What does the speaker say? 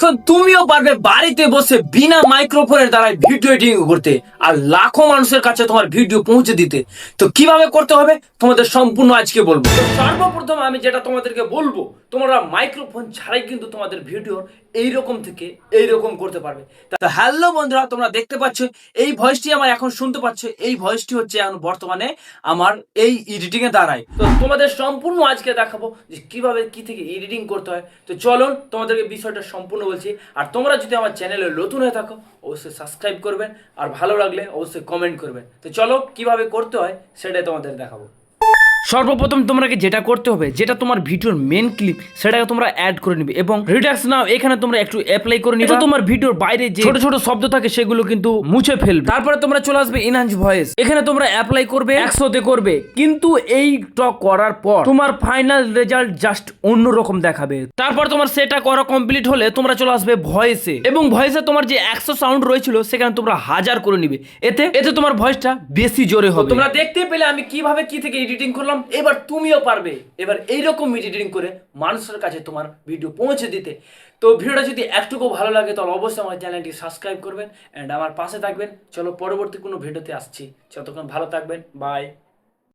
এখন তুমিও পারবে বাড়িতে বসে বিনা মাইক্রোফোনের দ্বারা ভিডিও এডিটিং করতে আর লাখো মানুষের কাছে তোমার ভিডিও পৌঁছে দিতে। তো কিভাবে করতে হবে তোমাদের সম্পূর্ণ আজকে বলবো। তো সর্বপ্রথম আমি যেটা তোমাদেরকে বলবো, তোমরা মাইক্রোফোন ছাড়াই কিন্তু তোমাদের ভিডিও এইরকম থেকে এইরকম করতে পারবে। তো হ্যালো বন্ধুরা, তোমরা দেখতে পাচ্ছ এই ভয়েসটি আমার এখন শুনতে পাচ্ছ, এই ভয়েসটি হচ্ছে এখন বর্তমানে আমার এই এডিটিং এর দ্বারাই। তো তোমাদের সম্পূর্ণ আজকে দেখাবো যে কিভাবে কি থেকে এডিটিং করতে হয়। তো চলো তোমাদেরকে বিষয়টা সম্পূর্ণ বলছি। আর তোমরা যদি আমার চ্যানেলে নতুন হয়ে থাকো অবশ্যই সাবস্ক্রাইব করবেন, আর ভালো লাগলে অবশ্যই কমেন্ট করবেন। তো চলো কিভাবে করতে হয় সেটাই তোমাদের দেখাবো। সর্বপ্রথম তোমাকে যেটা করতে হবে, যেটা তোমার ভিডিওর মেন ক্লিপ সেটাকে তোমরা অ্যাড করে নিবে এবং রিডাক্স নাও এখানে তোমরা একটু অ্যাপ্লাই করে নিবে। তোমার ভিডিওর বাইরে যে ছোট ছোট শব্দ থাকে সেগুলো কিন্তু মুছে ফেলবে। তারপরে তোমরা চলে আসবে এনহান্স ভয়েস, এখানে তোমরা অ্যাপ্লাই করবে 100 করবে। কিন্তু এইটা করার পর তোমার ফাইনাল রেজাল্ট জাস্ট অন্যরকম দেখাবে। তারপর তোমার সেটা করা কমপ্লিট হলে তোমরা চলে আসবে ভয়েসে, এবং ভয়েসে তোমার যে 100 সাউন্ড রয়েছিল সেখানে তোমরা 1000 করে নিবে। এতে এতে তোমার ভয়েসটা বেশি জোরে হবে। তোমরা দেখতে পেলে আমি কিভাবে কি থেকে এডিটিং করলাম। এবার তুমিও পারবে এবার এইরকম এডিটিং করে মানুষের কাছে তোমার ভিডিও পৌঁছে দিতে। তো ভিডিওটা যদি একটুকু ভালো লাগে তাহলে অবশ্যই আমার চ্যানেলটি সাবস্ক্রাইব করবেন অ্যান্ড আমার পাশে থাকবেন। চলো পরবর্তী কোনো ভিডিওতে আসছি, যতক্ষণ ভালো থাকবেন, বাই।